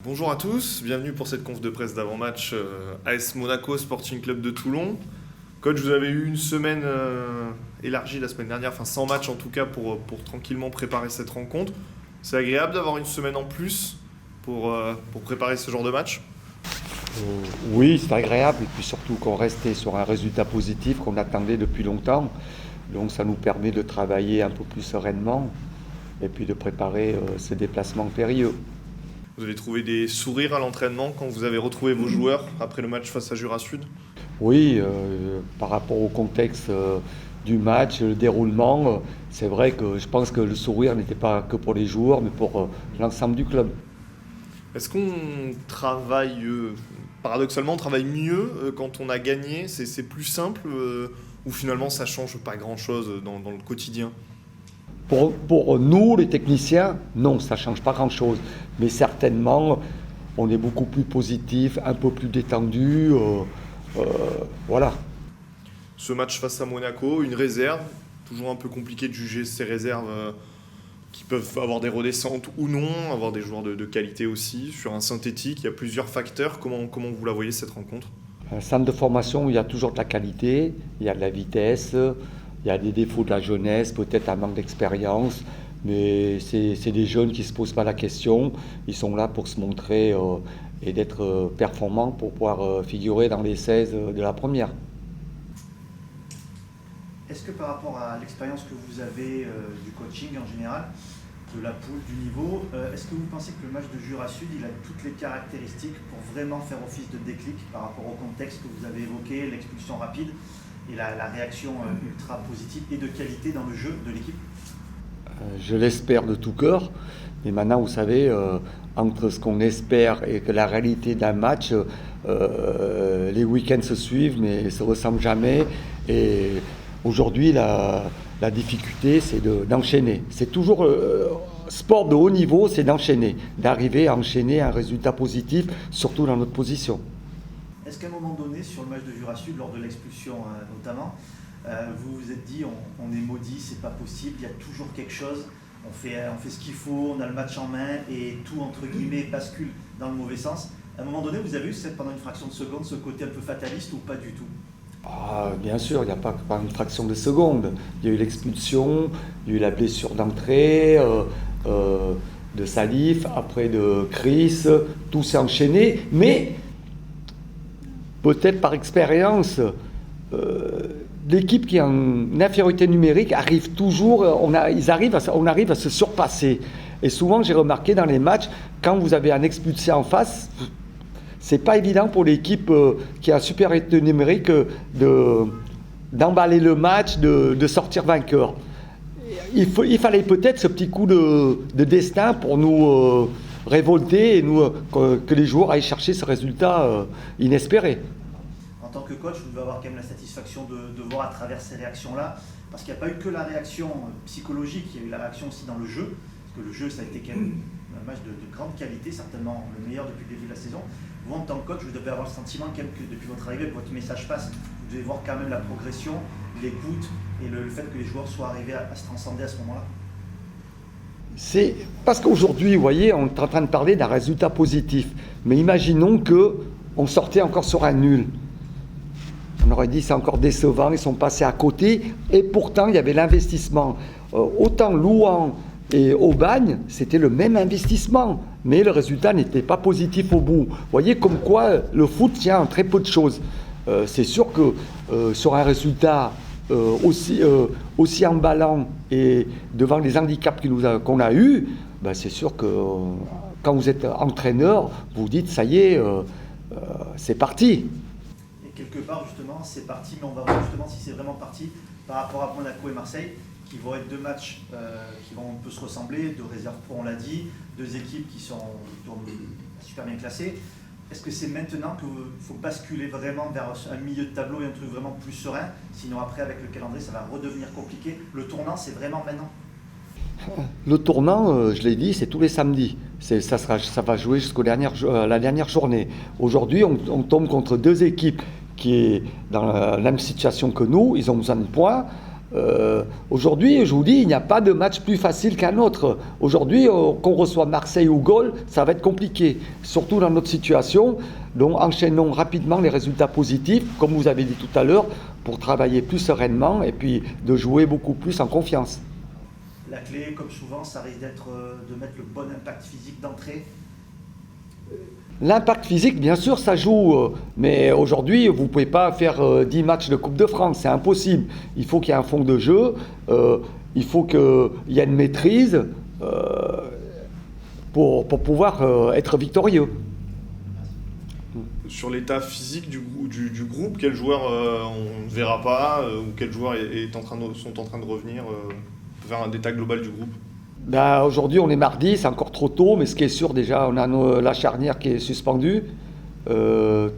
Bonjour à tous, bienvenue pour cette conf de presse d'avant-match AS Monaco Sporting Club de Toulon. Coach, vous avez eu une semaine élargie la semaine dernière, enfin sans match en tout cas, pour tranquillement préparer cette rencontre. C'est agréable d'avoir une semaine en plus pour préparer ce genre de match? Oui, c'est agréable, et puis surtout qu'on restait sur un résultat positif qu'on attendait depuis longtemps. Donc ça nous permet de travailler un peu plus sereinement et puis de préparer ce déplacement périlleux. Vous avez trouvé des sourires à l'entraînement quand vous avez retrouvé vos joueurs après le match face à Jura Sud? Oui, par rapport au contexte du match, le déroulement, c'est vrai que je pense que le sourire n'était pas que pour les joueurs, mais pour l'ensemble du club. Est-ce qu'on travaille, paradoxalement, on travaille mieux quand on a gagné? C'est plus simple ou finalement ça change pas grand-chose dans le quotidien? Pour nous, les techniciens, non, ça ne change pas grand-chose. Mais certainement, on est beaucoup plus positif, un peu plus détendu. Voilà. Ce match face à Monaco, une réserve, toujours un peu compliqué de juger ces réserves qui peuvent avoir des redescentes ou non, avoir des joueurs de qualité aussi. Sur un synthétique, il y a plusieurs facteurs. Comment vous la voyez cette rencontre? Un centre de formation où il y a toujours de la qualité, il y a de la vitesse, il y a des défauts de la jeunesse, peut-être un manque d'expérience, mais c'est des jeunes qui ne se posent pas la question. Ils sont là pour se montrer et d'être performants pour pouvoir figurer dans les 16 de la première. Est-ce que par rapport à l'expérience que vous avez du coaching en général, de la poule, du niveau, est-ce que vous pensez que le match de Jura Sud, il a toutes les caractéristiques pour vraiment faire office de déclic par rapport au contexte que vous avez évoqué, l'expulsion rapide et la réaction ultra positive et de qualité dans le jeu de l'équipe? Je l'espère de tout cœur, mais maintenant, vous savez, entre ce qu'on espère et que la réalité d'un match, les week-ends se suivent, mais ne se ressemblent jamais. Et aujourd'hui, la difficulté, c'est d'enchaîner. C'est toujours sport de haut niveau, c'est d'enchaîner, d'arriver à enchaîner un résultat positif, surtout dans notre position. Est-ce qu'à un moment donné, sur le match de Jura Sud, lors de l'expulsion notamment, vous vous êtes dit on est maudit, c'est pas possible, il y a toujours quelque chose, on fait ce qu'il faut, on a le match en main et tout entre guillemets bascule dans le mauvais sens? À un moment donné, vous avez eu pendant une fraction de seconde ce côté un peu fataliste ou pas du tout? Bien sûr, il n'y a pas une fraction de seconde. Il y a eu l'expulsion, il y a eu la blessure d'entrée de Salif, après de Chris, tout s'est enchaîné, mais peut-être par expérience, l'équipe qui est en infériorité numérique arrive toujours, on arrive à se surpasser. Et souvent, j'ai remarqué dans les matchs, quand vous avez un expulsé en face, c'est pas évident pour l'équipe qui a un supériorité numérique d'emballer le match, de sortir vainqueur. Il fallait peut-être ce petit coup de destin pour nous révolter et que les joueurs aillent chercher ce résultat inespéré. En tant que coach, vous devez avoir quand même la satisfaction de voir à travers ces réactions-là, parce qu'il n'y a pas eu que la réaction psychologique, il y a eu la réaction aussi dans le jeu, parce que le jeu, ça a été quand même un match de grande qualité, certainement le meilleur depuis le début de la saison. Vous, en tant que coach, vous devez avoir le sentiment quand même que depuis votre arrivée, que votre message passe, vous devez voir quand même la progression, l'écoute et le fait que les joueurs soient arrivés à se transcender à ce moment-là. C'est parce qu'aujourd'hui, vous voyez, on est en train de parler d'un résultat positif, mais imaginons qu'on sortait encore sur un nul. On aurait dit c'est encore décevant, ils sont passés à côté, et pourtant il y avait l'investissement. Autant Louhans et Aubagne, c'était le même investissement, mais le résultat n'était pas positif au bout. Vous voyez comme quoi le foot tient en très peu de choses. C'est sûr que sur un résultat aussi emballant et devant les handicaps qu'on a eus, ben c'est sûr que quand vous êtes entraîneur, vous dites ça y est, c'est parti. Quelque part, justement, c'est parti, mais on va voir justement si c'est vraiment parti par rapport à Monaco et Marseille, qui vont être deux matchs qui vont un peu se ressembler, deux réserves pro, on l'a dit, deux équipes qui sont super bien classées. Est-ce que c'est maintenant qu'il faut basculer vraiment vers un milieu de tableau et un truc vraiment plus serein? Sinon, après, avec le calendrier, ça va redevenir compliqué. Le tournant, c'est vraiment maintenant? Le tournant, je l'ai dit, c'est tous les samedis. Ça va jouer jusqu'à la dernière journée. Aujourd'hui, on tombe contre deux équipes qui est dans la même situation que nous, ils ont besoin de points. Aujourd'hui, je vous dis, il n'y a pas de match plus facile qu'un autre. Aujourd'hui, qu'on reçoit Marseille ou Gaulle, ça va être compliqué, surtout dans notre situation. Donc, enchaînons rapidement les résultats positifs, comme vous avez dit tout à l'heure, pour travailler plus sereinement et puis de jouer beaucoup plus en confiance. La clé, comme souvent, ça risque d'être de mettre le bon impact physique d'entrée. L'impact physique, bien sûr, ça joue, mais aujourd'hui, vous ne pouvez pas faire 10 matchs de Coupe de France, c'est impossible. Il faut qu'il y ait un fond de jeu, il faut qu'il y ait une maîtrise pour pouvoir être victorieux. Sur l'état physique du groupe, quels joueurs on ne verra pas ou quels joueurs sont en train de revenir vers un état global du groupe? Ben, aujourd'hui, on est mardi, c'est encore trop tôt, mais ce qui est sûr, déjà, on a la charnière qui est suspendue,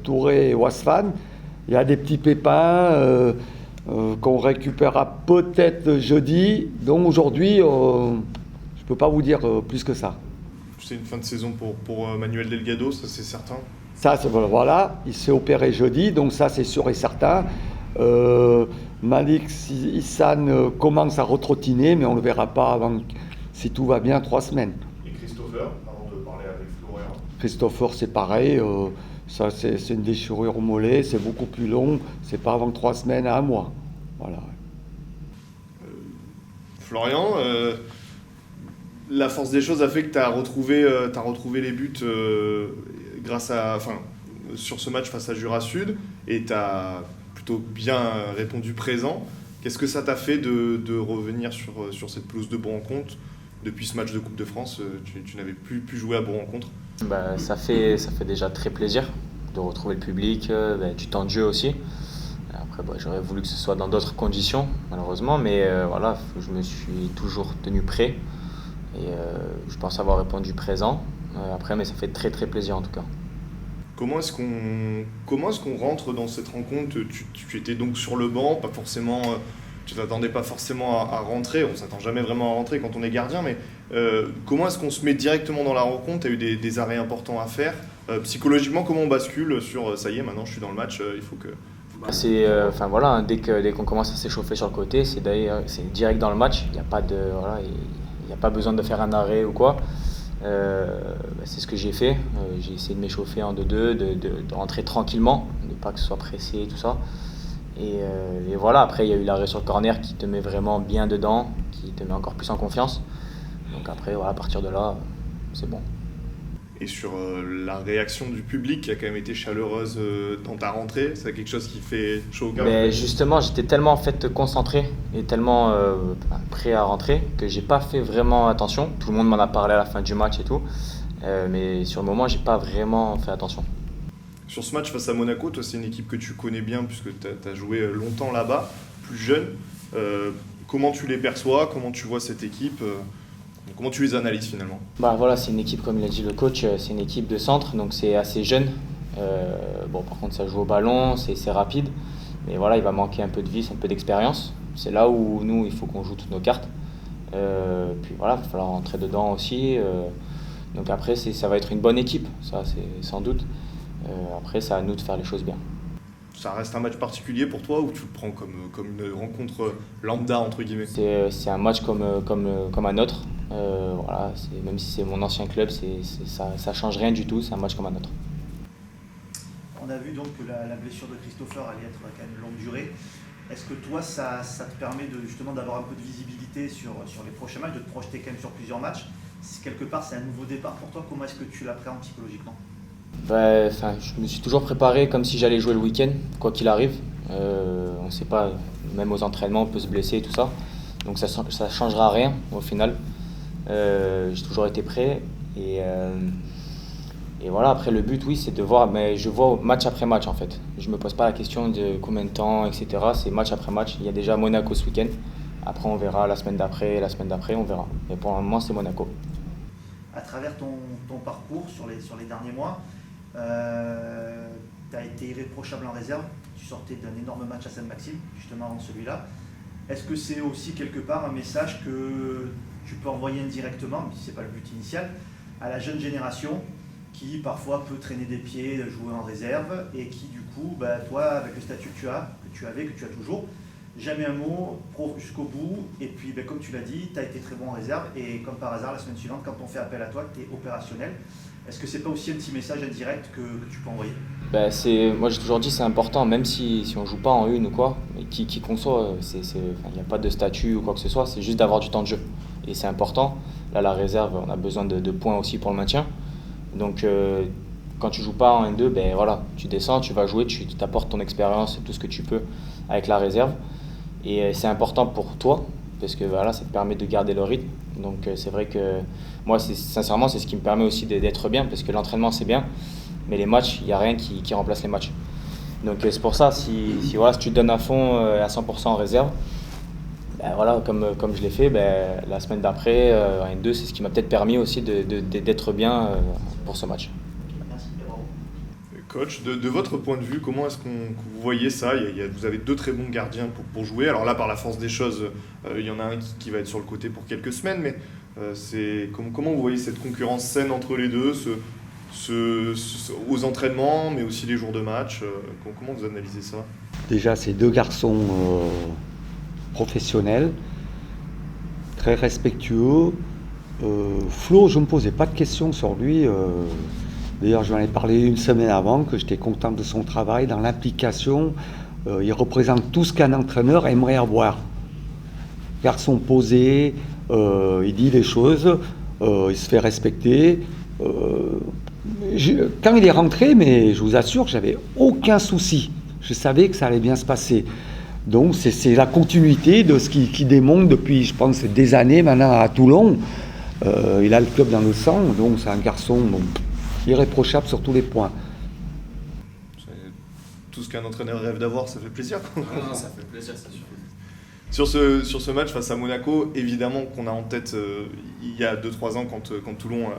Touré et Wasfan. Il y a des petits pépins qu'on récupérera peut-être jeudi. Donc aujourd'hui, je ne peux pas vous dire plus que ça. C'est une fin de saison pour Manuel Delgado, ça c'est certain. Ça, voilà, il s'est opéré jeudi, donc ça c'est sûr et certain. Malik Hissan commence à retrottiner, mais on ne le verra pas avant, si tout va bien, 3 semaines. Et Christopher, avant de parler avec Florian? Christopher, c'est pareil, ça c'est une déchirure au mollet, c'est beaucoup plus long, c'est pas avant 3 semaines à 1 mois. Voilà. Florian, la force des choses a fait que tu as retrouvé les buts sur ce match face à Jura Sud, et tu as plutôt bien répondu présent. Qu'est-ce que ça t'a fait de revenir sur cette pelouse de Bourg-en-Compte? Depuis ce match de Coupe de France, tu n'avais plus pu jouer à Bourg-en-Compte. Ça fait déjà très plaisir de retrouver le public, du temps de jeu aussi. Après, j'aurais voulu que ce soit dans d'autres conditions, malheureusement, mais voilà, je me suis toujours tenu prêt et je pense avoir répondu présent. Après, mais ça fait très très plaisir en tout cas. Comment est-ce qu'on rentre dans cette rencontre? Tu étais donc sur le banc, pas forcément, tu t'attendais pas forcément à rentrer, on s'attend jamais vraiment à rentrer quand on est gardien, mais comment est-ce qu'on se met directement dans la rencontre? Tu as eu des arrêts importants à faire. Psychologiquement, comment on bascule sur ça y est, maintenant je suis dans le match, il faut que... Dès qu'on commence à s'échauffer sur le côté, c'est direct dans le match, il n'y a pas besoin de faire un arrêt ou quoi. C'est ce que j'ai fait, j'ai essayé de m'échauffer en 2-2, de rentrer tranquillement, de pas que ce soit pressé et tout ça. Et voilà, après il y a eu l'arrêt sur le corner qui te met vraiment bien dedans, qui te met encore plus en confiance. Donc après, voilà, à partir de là, c'est bon. Et sur la réaction du public qui a quand même été chaleureuse dans ta rentrée, c'est quelque chose qui fait chaud au cœur? Mais justement, j'étais tellement en fait concentré et tellement prêt à rentrer que j'ai pas fait vraiment attention. Tout le monde m'en a parlé à la fin du match et tout, mais sur le moment, j'ai pas vraiment fait attention. Sur ce match face à Monaco, toi c'est une équipe que tu connais bien puisque tu as joué longtemps là-bas, plus jeune. Comment tu les perçois? Comment tu vois cette équipe? Comment tu les analyses finalement? Voilà, c'est une équipe, comme l'a dit le coach, c'est une équipe de centre, donc c'est assez jeune. Par contre, ça joue au ballon, c'est rapide, mais voilà, il va manquer un peu de vis, un peu d'expérience. C'est là où nous, il faut qu'on joue toutes nos cartes. Puis voilà, il va falloir rentrer dedans aussi. Donc après, ça va être une bonne équipe, ça c'est sans doute. Après, c'est à nous de faire les choses bien. Ça reste un match particulier pour toi ou tu le prends comme une rencontre lambda entre guillemets? C'est un match comme un autre. Voilà, même si c'est mon ancien club, ça change rien du tout, c'est un match comme un autre. On a vu donc que la blessure de Christopher allait être quand même longue durée. Est-ce que toi, ça te permet justement d'avoir un peu de visibilité sur les prochains matchs, de te projeter quand même sur plusieurs matchs? Quelque part, c'est un nouveau départ pour toi. Comment est-ce que tu l'appréhendes psychologiquement? Je me suis toujours préparé comme si j'allais jouer le week-end, quoi qu'il arrive. On ne sait pas, même aux entraînements, on peut se blesser et tout ça. Donc ça ne changera rien au final. J'ai toujours été prêt. Et voilà, après le but, oui, c'est de voir, mais je vois match après match en fait. Je ne me pose pas la question de combien de temps, etc. C'est match après match. Il y a déjà Monaco ce week-end. Après, on verra la semaine d'après, on verra. Mais pour le moment, c'est Monaco. À travers ton parcours sur les derniers mois, tu as été irréprochable en réserve. Tu sortais d'un énorme match à Saint-Maxime, justement avant celui-là. Est-ce que c'est aussi quelque part un message que tu peux envoyer indirectement, même si ce n'est pas le but initial, à la jeune génération qui parfois peut traîner des pieds, jouer en réserve et qui du coup, toi, avec le statut que tu avais, que tu as toujours, jamais un mot, pro jusqu'au bout. Et puis, ben, comme tu l'as dit, tu as été très bon en réserve. Et comme par hasard, la semaine suivante, quand on fait appel à toi, tu es opérationnel. Est-ce que c'est pas aussi un petit message indirect que tu peux envoyer? Moi j'ai toujours dit c'est important, même si on joue pas en une ou quoi, mais qui qu'on soit, il n'y a pas de statut ou quoi que ce soit, c'est juste d'avoir du temps de jeu. Et c'est important. Là, la réserve, on a besoin de points aussi pour le maintien. Donc quand tu joues pas en N2, ben voilà, tu descends, tu vas jouer, tu t'apportes ton expérience et tout ce que tu peux avec la réserve. Et c'est important pour toi, parce que voilà, ça te permet de garder le rythme. Donc c'est vrai que moi, sincèrement, c'est ce qui me permet aussi d'être bien, parce que l'entraînement c'est bien, mais les matchs, il n'y a rien qui remplace les matchs. Donc c'est pour ça, si tu te donnes à fond, à 100% en réserve, ben voilà, comme je l'ai fait, ben, la semaine d'après, en N2, c'est ce qui m'a peut-être permis aussi d'être bien pour ce match. Merci, bravo. Coach, de votre point de vue, comment est-ce que vous voyez ça? Vous avez 2 très bons gardiens pour jouer. Alors là, par la force des choses, il y en a un qui va être sur le côté pour quelques semaines, mais comment vous voyez cette concurrence saine entre les deux, aux entraînements, mais aussi les jours de match? Comment vous analysez ça? Déjà, ces 2 garçons professionnels, très respectueux. Flo, je ne me posais pas de questions sur lui. D'ailleurs, je lui en ai parlé une semaine avant, que j'étais content de son travail, dans l'implication. Il représente tout ce qu'un entraîneur aimerait avoir. Garçon posé, il dit les choses, il se fait respecter. Quand il est rentré, mais je vous assure, j'avais aucun souci. Je savais que ça allait bien se passer. Donc c'est la continuité de ce qui démontre depuis, je pense, des années maintenant à Toulon. Il a le club dans le sang, donc c'est un garçon irréprochable sur tous les points. C'est tout ce qu'un entraîneur rêve d'avoir, ça fait plaisir. Non, ça fait plaisir, c'est sûr. Sur ce match face à Monaco, évidemment qu'on a en tête il y a 2-3 ans quand Toulon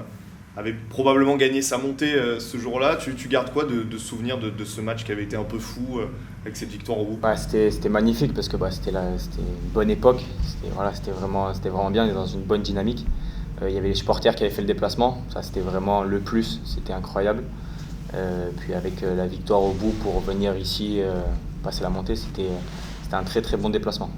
avait probablement gagné sa montée ce jour-là. Tu gardes quoi de souvenir de ce match qui avait été un peu fou avec cette victoire au bout? C'était magnifique parce que c'était une bonne époque, c'était vraiment bien, on est dans une bonne dynamique. Il y avait les supporters qui avaient fait le déplacement, ça c'était vraiment le plus, c'était incroyable. Puis avec la victoire au bout pour venir ici passer la montée, c'était un très très bon déplacement.